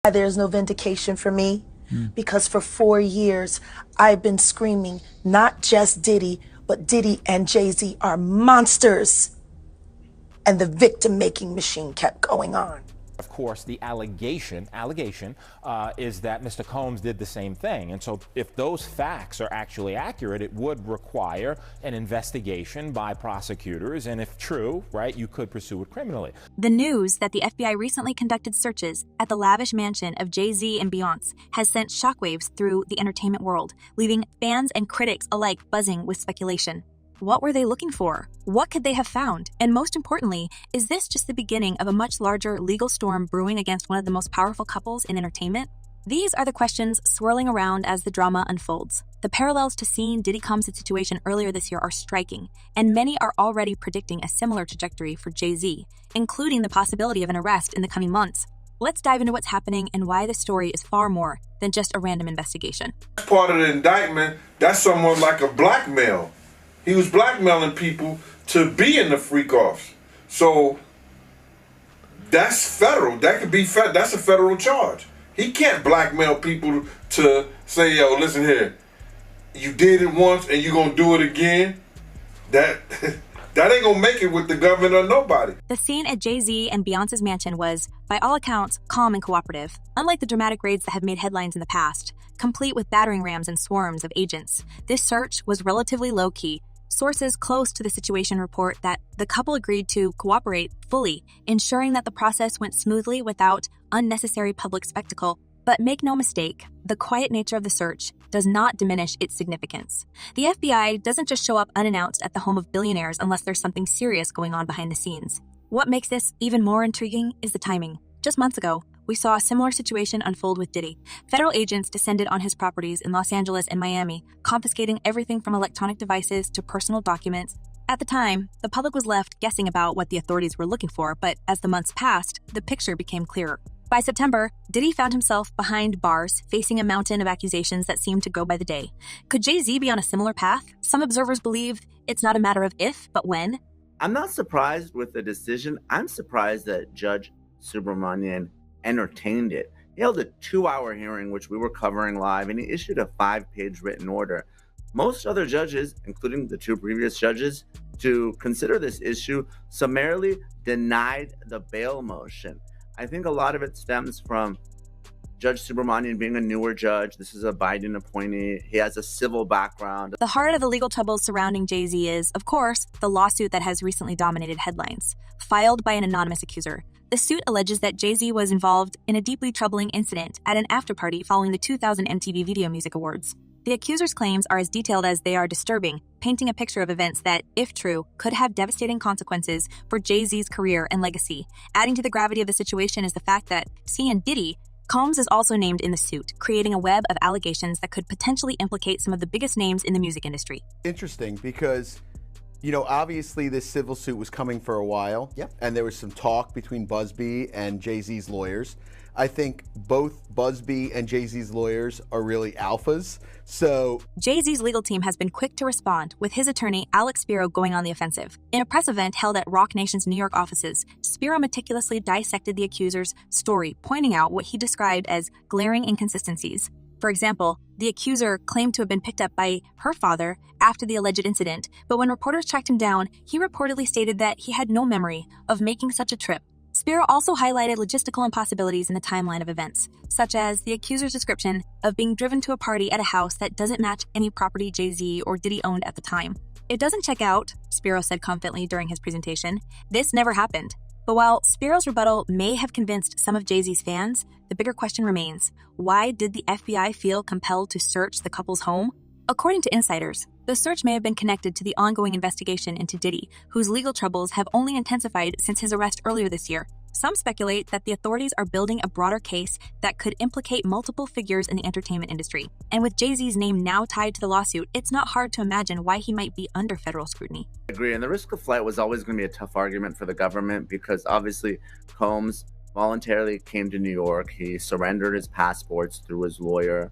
There's no vindication for me because for 4 years I've been screaming not just Diddy, but Diddy and Jay-Z are monsters. And the victim making machine kept going on. Of course, the allegation is that Mr. Combs did the same thing. And so if those facts are actually accurate, it would require an investigation by prosecutors. And if true, right, you could pursue it criminally. The news that the FBI recently conducted searches at the lavish mansion of Jay-Z and Beyonce has sent shockwaves through the entertainment world, leaving fans and critics alike buzzing with speculation. What were they looking for? What could they have found? And most importantly, is this just the beginning of a much larger legal storm brewing against one of the most powerful couples in entertainment? These are the questions swirling around as the drama unfolds. The parallels to seeing Diddy Combs' situation earlier this year are striking, and many are already predicting a similar trajectory for Jay-Z, including the possibility of an arrest in the coming months. Let's dive into what's happening and why the story is far more than just a random investigation. Part of the indictment, that's somewhat like a blackmail. He was blackmailing people to be in the freak-offs. So that's federal. That could be that's a federal charge. He can't blackmail people to say, yo, listen here, you did it once and you're going to do it again. That ain't going to make it with the government or nobody. The scene at Jay-Z and Beyonce's mansion was, by all accounts, calm and cooperative. Unlike the dramatic raids that have made headlines in the past, complete with battering rams and swarms of agents, this search was relatively low-key. Sources close to the situation report that the couple agreed to cooperate fully, ensuring that the process went smoothly without unnecessary public spectacle. But make no mistake, the quiet nature of the search does not diminish its significance. The FBI doesn't just show up unannounced at the home of billionaires unless there's something serious going on behind the scenes. What makes this even more intriguing is the timing. Just months ago, we saw a similar situation unfold with Diddy. Federal agents descended on his properties in Los Angeles and Miami, confiscating everything from electronic devices to personal documents. At the time, the public was left guessing about what the authorities were looking for, but as the months passed, the picture became clearer. By September, Diddy found himself behind bars, facing a mountain of accusations that seemed to go by the day. Could Jay-Z be on a similar path? Some observers believe it's not a matter of if, but when. I'm not surprised with the decision. I'm surprised that Judge Subramanian entertained it. He held a 2-hour hearing, which we were covering live, and he issued a 5-page written order. Most other judges, including the 2 previous judges, to consider this issue, summarily denied the bail motion. I think a lot of it stems from Judge Subramanian being a newer judge. This is a Biden appointee. He has a civil background. The heart of the legal troubles surrounding Jay-Z is, of course, the lawsuit that has recently dominated headlines, filed by an anonymous accuser. The suit alleges that Jay-Z was involved in a deeply troubling incident at an after-party following the 2000 MTV Video Music Awards. The accuser's claims are as detailed as they are disturbing, painting a picture of events that, if true, could have devastating consequences for Jay-Z's career and legacy. Adding to the gravity of the situation is the fact that, seeing Diddy, Combs is also named in the suit, creating a web of allegations that could potentially implicate some of the biggest names in the music industry. Interesting, because obviously this civil suit was coming for a while. Yep. And there was some talk between Busby and Jay-Z's lawyers. I think both Busby and Jay-Z's lawyers are really alphas. So Jay-Z's legal team has been quick to respond, with his attorney Alex Spiro going on the offensive. In a press event held at Roc Nation's New York offices, Spiro meticulously dissected the accuser's story, pointing out what he described as glaring inconsistencies. For example, the accuser claimed to have been picked up by her father after the alleged incident, but when reporters tracked him down, he reportedly stated that he had no memory of making such a trip. Spiro also highlighted logistical impossibilities in the timeline of events, such as the accuser's description of being driven to a party at a house that doesn't match any property Jay-Z or Diddy owned at the time. It doesn't check out, Spiro said confidently during his presentation. This never happened. But while Spiro's rebuttal may have convinced some of Jay-Z's fans, the bigger question remains: why did the FBI feel compelled to search the couple's home? According to insiders, the search may have been connected to the ongoing investigation into Diddy, whose legal troubles have only intensified since his arrest earlier this year. Some speculate that the authorities are building a broader case that could implicate multiple figures in the entertainment industry. And with Jay-Z's name now tied to the lawsuit, it's not hard to imagine why he might be under federal scrutiny. I agree, and the risk of flight was always going to be a tough argument for the government because obviously Combs voluntarily came to New York. He surrendered his passports through his lawyer.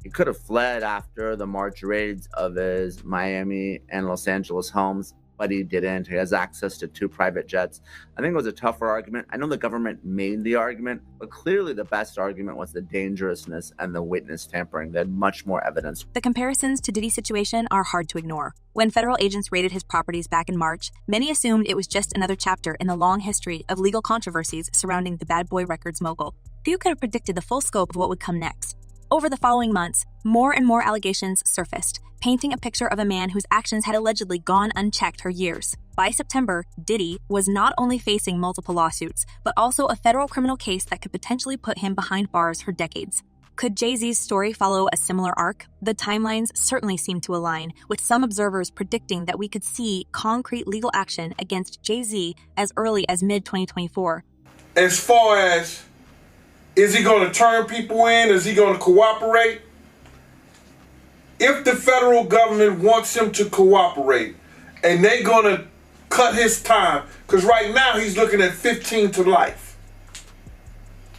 He could have fled after the March raids of his Miami and Los Angeles homes, but he didn't. He has access to 2 private jets. I think it was a tougher argument. I know the government made the argument, but clearly the best argument was the dangerousness and the witness tampering. They had much more evidence. The comparisons to Diddy's situation are hard to ignore. When federal agents raided his properties back in March, many assumed it was just another chapter in the long history of legal controversies surrounding the Bad Boy Records mogul. Few could have predicted the full scope of what would come next. Over the following months, more and more allegations surfaced, painting a picture of a man whose actions had allegedly gone unchecked for years. By September, Diddy was not only facing multiple lawsuits, but also a federal criminal case that could potentially put him behind bars for decades. Could Jay-Z's story follow a similar arc? The timelines certainly seem to align, with some observers predicting that we could see concrete legal action against Jay-Z as early as mid-2024. As far as, is he going to turn people in? Is he going to cooperate? If the federal government wants him to cooperate and they're going to cut his time, because right now he's looking at 15 to life.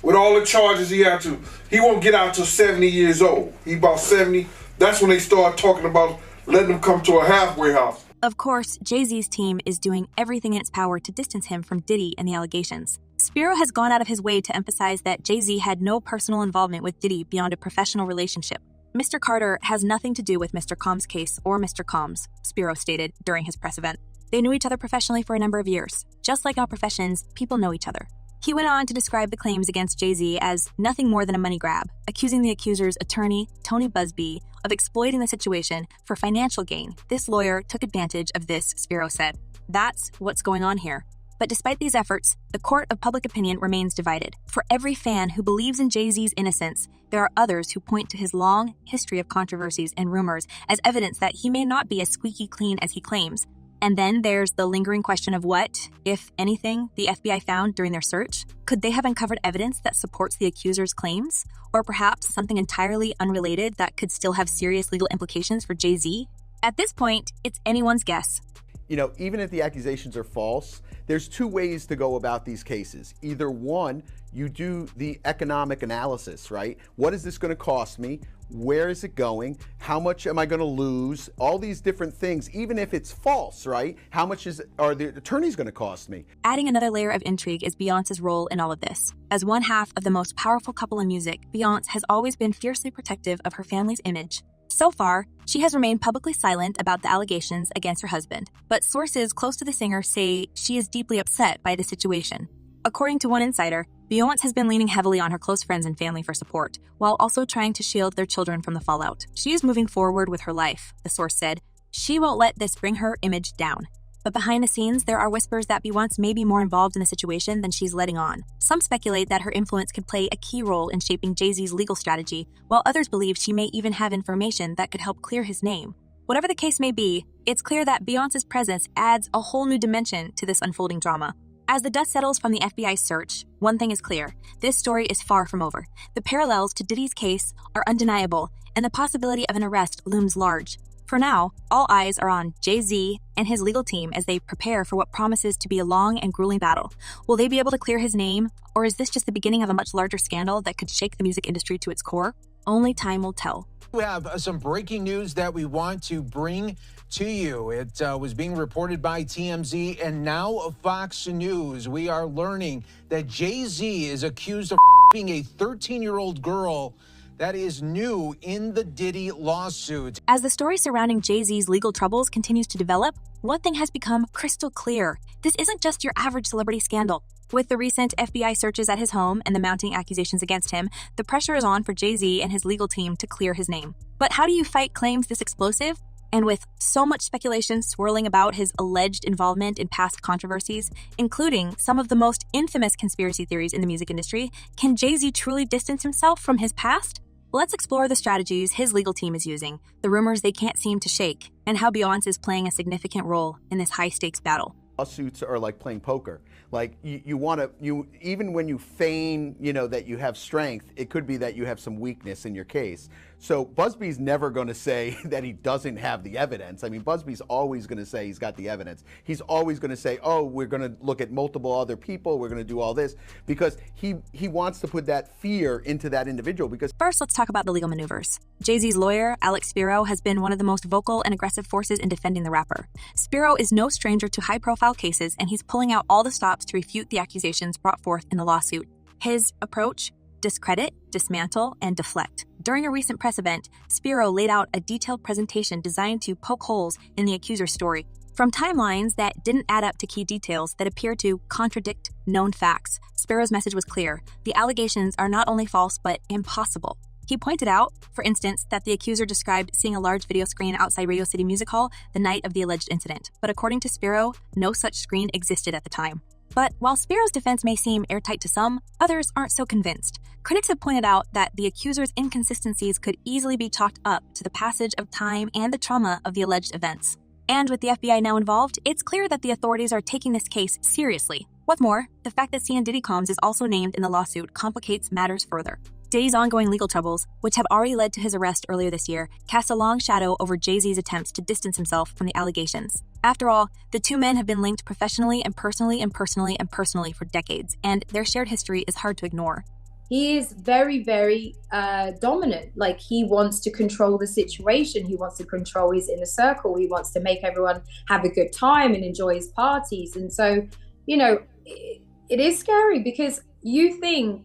With all the charges he had to, he won't get out till 70 years old. He about 70. That's when they start talking about letting him come to a halfway house. Of course, Jay-Z's team is doing everything in its power to distance him from Diddy and the allegations. Spiro has gone out of his way to emphasize that Jay-Z had no personal involvement with Diddy beyond a professional relationship. Mr. Carter has nothing to do with Mr. Combs' case or Mr. Combs, Spiro stated during his press event. They knew each other professionally for a number of years. Just like in our professions, people know each other. He went on to describe the claims against Jay-Z as nothing more than a money grab, accusing the accuser's attorney, Tony Buzbee, of exploiting the situation for financial gain. This lawyer took advantage of this, Spiro said. That's what's going on here. But despite these efforts, the court of public opinion remains divided. For every fan who believes in Jay-Z's innocence, there are others who point to his long history of controversies and rumors as evidence that he may not be as squeaky clean as he claims. And then there's the lingering question of what, if anything, the FBI found during their search. Could they have uncovered evidence that supports the accuser's claims? Or perhaps something entirely unrelated that could still have serious legal implications for Jay-Z? At this point, it's anyone's guess. You know, even if the accusations are false, there's 2 ways to go about these cases. Either one, you do the economic analysis, right? What is this going to cost me? Where is it going? How much am I going to lose? All these different things, even if it's false, right? How much are the attorneys going to cost me? Adding another layer of intrigue is Beyoncé's role in all of this. As one half of the most powerful couple in music, Beyoncé has always been fiercely protective of her family's image. So far, she has remained publicly silent about the allegations against her husband, but sources close to the singer say she is deeply upset by the situation. According to one insider, Beyoncé has been leaning heavily on her close friends and family for support, while also trying to shield their children from the fallout. She is moving forward with her life, the source said. She won't let this bring her image down. But behind the scenes, there are whispers that Beyoncé may be more involved in the situation than she's letting on. Some speculate that her influence could play a key role in shaping Jay-Z's legal strategy, while others believe she may even have information that could help clear his name. Whatever the case may be, it's clear that Beyoncé's presence adds a whole new dimension to this unfolding drama. As the dust settles from the FBI's search, one thing is clear. This story is far from over. The parallels to Diddy's case are undeniable, and the possibility of an arrest looms large. For now, all eyes are on Jay-Z and his legal team as they prepare for what promises to be a long and grueling battle. Will they be able to clear his name, or is this just the beginning of a much larger scandal that could shake the music industry to its core? Only time will tell. We have some breaking news that we want to bring to you. It was being reported by TMZ and now Fox News. We are learning that Jay-Z is accused of being a 13-year-old girl. That is new in the Diddy lawsuit. As the story surrounding Jay-Z's legal troubles continues to develop, one thing has become crystal clear. This isn't just your average celebrity scandal. With the recent FBI searches at his home and the mounting accusations against him, the pressure is on for Jay-Z and his legal team to clear his name. But how do you fight claims this explosive? And with so much speculation swirling about his alleged involvement in past controversies, including some of the most infamous conspiracy theories in the music industry, can Jay-Z truly distance himself from his past? Let's explore the strategies his legal team is using, the rumors they can't seem to shake, and how Beyoncé is playing a significant role in this high-stakes battle. lawsuits are like playing poker. Like you want to, even when you feign, that you have strength, it could be that you have some weakness in your case. So Busby's never going to say that he doesn't have the evidence. I mean, Busby's always going to say he's got the evidence. He's always going to say, oh, we're going to look at multiple other people. We're going to do all this, because he wants to put that fear into that individual. Because first, let's talk about the legal maneuvers. Jay-Z's lawyer, Alex Spiro, has been one of the most vocal and aggressive forces in defending the rapper. Spiro is no stranger to high-profile cases, and he's pulling out all the stops to refute the accusations brought forth in the lawsuit. His approach: discredit, dismantle, and deflect. During a recent press event, Spiro laid out a detailed presentation designed to poke holes in the accuser's story. From timelines that didn't add up to key details that appear to contradict known facts, Spiro's message was clear. The allegations are not only false, but impossible. He pointed out, for instance, that the accuser described seeing a large video screen outside Radio City Music Hall the night of the alleged incident. But according to Spiro, no such screen existed at the time. But while Spiro's defense may seem airtight to some, others aren't so convinced. Critics have pointed out that the accuser's inconsistencies could easily be chalked up to the passage of time and the trauma of the alleged events. And with the FBI now involved, it's clear that the authorities are taking this case seriously. What's more, the fact that C. Diddy Combs is also named in the lawsuit complicates matters further. Diddy's ongoing legal troubles, which have already led to his arrest earlier this year, cast a long shadow over Jay-Z's attempts to distance himself from the allegations. After all, the two men have been linked professionally and personally for decades, and their shared history is hard to ignore. He is very, very dominant. Like, he wants to control the situation. He wants to control his inner circle. He wants to make everyone have a good time and enjoy his parties. And so, it is scary, because you think,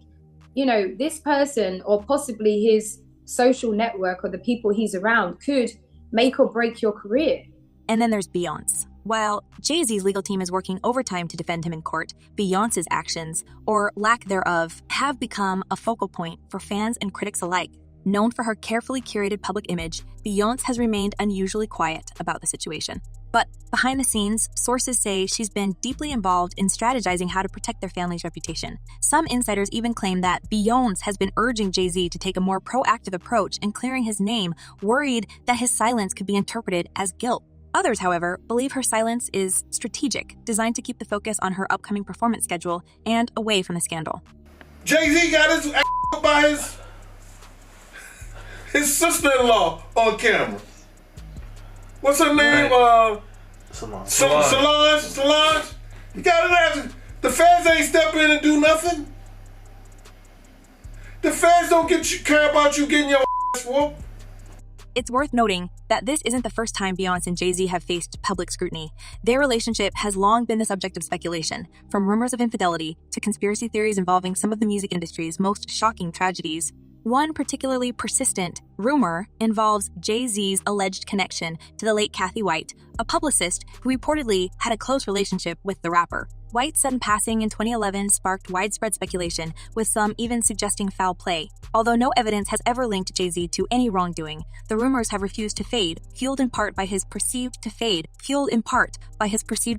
this person, or possibly his social network or the people he's around, could make or break your career. And then there's Beyonce. While Jay-Z's legal team is working overtime to defend him in court, Beyonce's actions, or lack thereof, have become a focal point for fans and critics alike. Known for her carefully curated public image, Beyonce has remained unusually quiet about the situation. But behind the scenes, sources say she's been deeply involved in strategizing how to protect their family's reputation. Some insiders even claim that Beyonce has been urging Jay-Z to take a more proactive approach in clearing his name, worried that his silence could be interpreted as guilt. Others, however, believe her silence is strategic, designed to keep the focus on her upcoming performance schedule and away from the scandal. Jay-Z got his by his sister-in-law on camera. What's her name? Solange. You got it. The feds ain't step in and do nothing. The feds don't care about you getting your ass whooped. It's worth noting that this isn't the first time Beyonce and Jay-Z have faced public scrutiny. Their relationship has long been the subject of speculation, from rumors of infidelity to conspiracy theories involving some of the music industry's most shocking tragedies. One particularly persistent rumor involves Jay-Z's alleged connection to the late Kathy White, a publicist who reportedly had a close relationship with the rapper. White's sudden passing in 2011 sparked widespread speculation, with some even suggesting foul play. Although no evidence has ever linked Jay-Z to any wrongdoing, the rumors have refused to fade, fueled in part by his perceived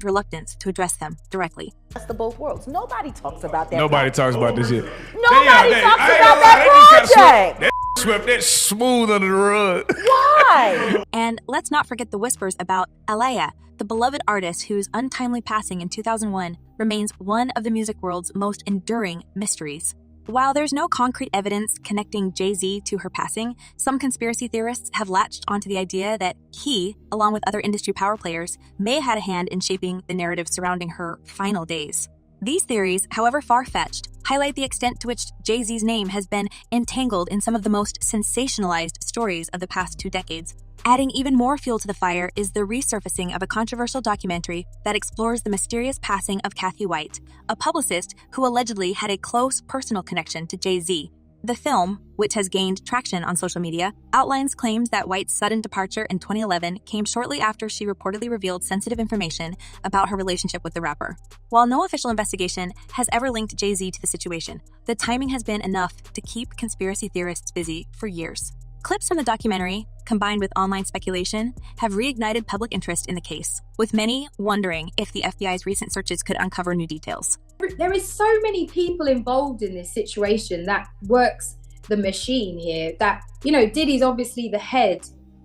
reluctance to address them directly. That's the both worlds. Nobody talks about that. Nobody talks about this shit. Nobody talks about that project. That swept that smooth under the rug. Why? And let's not forget the whispers about Aaliyah, the beloved artist whose untimely passing in 2001 remains one of the music world's most enduring mysteries. While there's no concrete evidence connecting Jay-Z to her passing, some conspiracy theorists have latched onto the idea that he, along with other industry power players, may have had a hand in shaping the narrative surrounding her final days. These theories, however far-fetched, highlight the extent to which Jay-Z's name has been entangled in some of the most sensationalized stories of the past 2 decades. Adding even more fuel to the fire is the resurfacing of a controversial documentary that explores the mysterious passing of Kathy White, a publicist who allegedly had a close personal connection to Jay-Z. The film, which has gained traction on social media, outlines claims that White's sudden departure in 2011 came shortly after she reportedly revealed sensitive information about her relationship with the rapper. While no official investigation has ever linked Jay-Z to the situation, the timing has been enough to keep conspiracy theorists busy for years. Clips from the documentary, combined with online speculation, have reignited public interest in the case, with many wondering if the FBI's recent searches could uncover new details. There is so many people involved in this situation that works the machine here, that, Diddy's obviously the head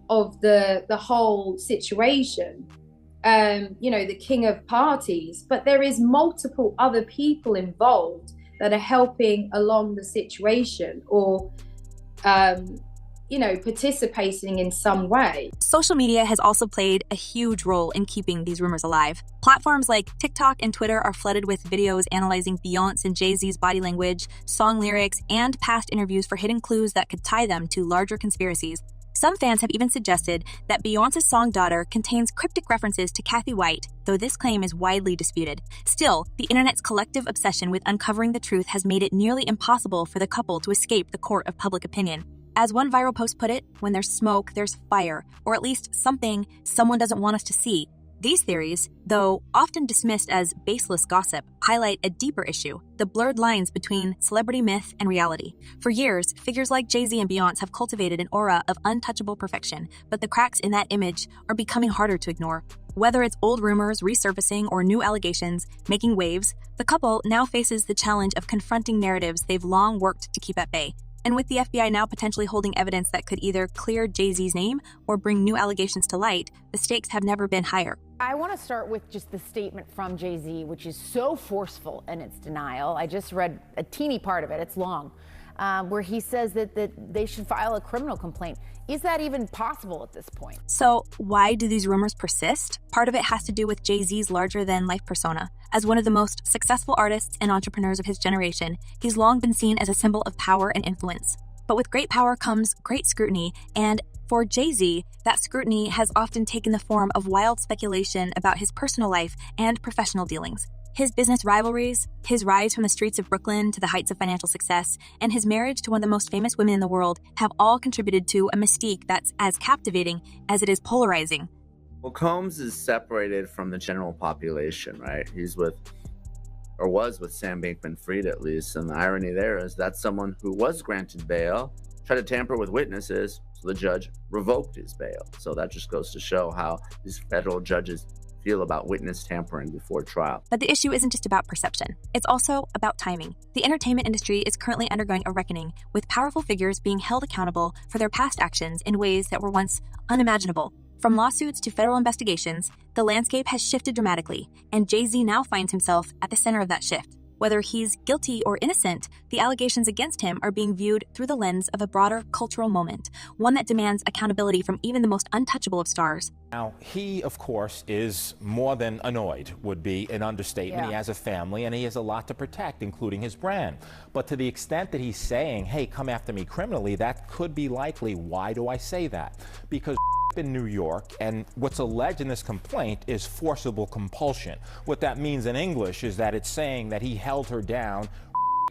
of the whole situation. the king of parties, but there is multiple other people involved that are helping along the situation or, participating in some way. Social media has also played a huge role in keeping these rumors alive. Platforms like TikTok and Twitter are flooded with videos analyzing Beyonce and Jay-Z's body language, song lyrics, and past interviews for hidden clues that could tie them to larger conspiracies. Some fans have even suggested that Beyonce's song Daughter contains cryptic references to Kathy White, though this claim is widely disputed. Still, the internet's collective obsession with uncovering the truth has made it nearly impossible for the couple to escape the court of public opinion. As one viral post put it, when there's smoke, there's fire, or at least something someone doesn't want us to see. These theories, though often dismissed as baseless gossip, highlight a deeper issue, the blurred lines between celebrity myth and reality. For years, figures like Jay-Z and Beyonce have cultivated an aura of untouchable perfection, but the cracks in that image are becoming harder to ignore. Whether it's old rumors resurfacing or new allegations making waves, the couple now faces the challenge of confronting narratives they've long worked to keep at bay. And with the FBI now potentially holding evidence that could either clear Jay-Z's name or bring new allegations to light, the stakes have never been higher. I want to start with just the statement from Jay-Z, which is so forceful in its denial. I just read a teeny part of it, it's long, where he says that they should file a criminal complaint. Is that even possible at this point? So why do these rumors persist? Part of it has to do with Jay-Z's larger-than-life persona. As one of the most successful artists and entrepreneurs of his generation, he's long been seen as a symbol of power and influence. But with great power comes great scrutiny, and for Jay-Z, that scrutiny has often taken the form of wild speculation about his personal life and professional dealings. His business rivalries, his rise from the streets of Brooklyn to the heights of financial success, and his marriage to one of the most famous women in the world have all contributed to a mystique that's as captivating as it is polarizing. Well, Combs is separated from the general population, right? He's with, or was with, Sam Bankman-Fried at least, and the irony there is that's someone who was granted bail, tried to tamper with witnesses, so the judge revoked his bail. So that just goes to show how these federal judges feel about witness tampering before trial. But the issue isn't just about perception. It's also about timing. The entertainment industry is currently undergoing a reckoning, with powerful figures being held accountable for their past actions in ways that were once unimaginable. From lawsuits to federal investigations, the landscape has shifted dramatically, and Jay-Z now finds himself at the center of that shift. Whether he's guilty or innocent, the allegations against him are being viewed through the lens of a broader cultural moment, one that demands accountability from even the most untouchable of stars. Now, he, of course, is more than annoyed, would be an understatement. Yeah. He has a family and he has a lot to protect, including his brand. But to the extent that he's saying, hey, come after me criminally, that could be likely. Why do I say that? Because in New York, and what's alleged in this complaint is forcible compulsion. What that means in English is that it's saying that he held her down,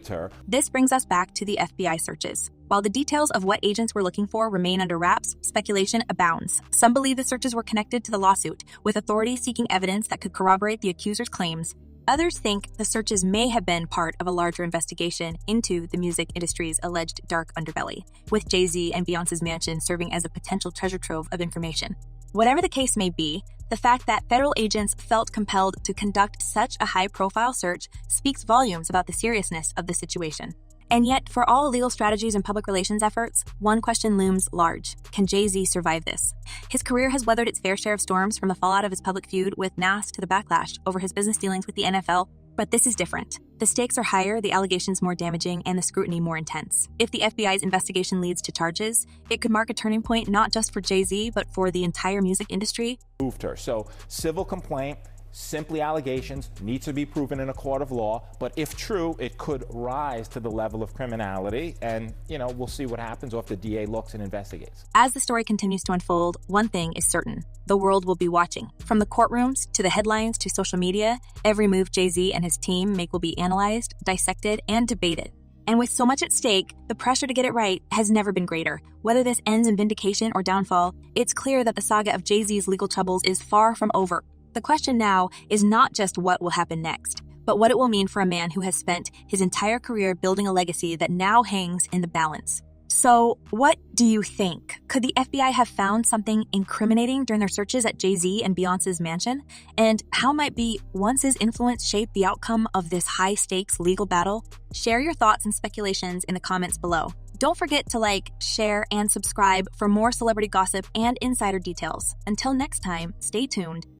her. This brings us back to the FBI searches. While the details of what agents were looking for remain under wraps, speculation abounds. Some believe the searches were connected to the lawsuit, with authorities seeking evidence that could corroborate the accuser's claims. Others think the searches may have been part of a larger investigation into the music industry's alleged dark underbelly, with Jay-Z and Beyonce's mansion serving as a potential treasure trove of information. Whatever the case may be, the fact that federal agents felt compelled to conduct such a high-profile search speaks volumes about the seriousness of the situation. And yet, for all legal strategies and public relations efforts, one question looms large. Can Jay-Z survive this? His career has weathered its fair share of storms, from the fallout of his public feud with Nas to the backlash over his business dealings with the NFL. But this is different. The stakes are higher, the allegations more damaging, and the scrutiny more intense. If the FBI's investigation leads to charges, it could mark a turning point not just for Jay-Z, but for the entire music industry. Moved her. So, civil complaint, simply allegations, needs to be proven in a court of law, but if true, it could rise to the level of criminality, and, we'll see what happens or if the DA looks and investigates. As the story continues to unfold, one thing is certain. The world will be watching. From the courtrooms, to the headlines, to social media, every move Jay-Z and his team make will be analyzed, dissected, and debated. And with so much at stake, the pressure to get it right has never been greater. Whether this ends in vindication or downfall, it's clear that the saga of Jay-Z's legal troubles is far from over. The question now is not just what will happen next, but what it will mean for a man who has spent his entire career building a legacy that now hangs in the balance. So, what do you think? Could the FBI have found something incriminating during their searches at Jay-Z and Beyonce's mansion? And how might Beyonce's influence shape the outcome of this high-stakes legal battle? Share your thoughts and speculations in the comments below. Don't forget to like, share, and subscribe for more celebrity gossip and insider details. Until next time, stay tuned.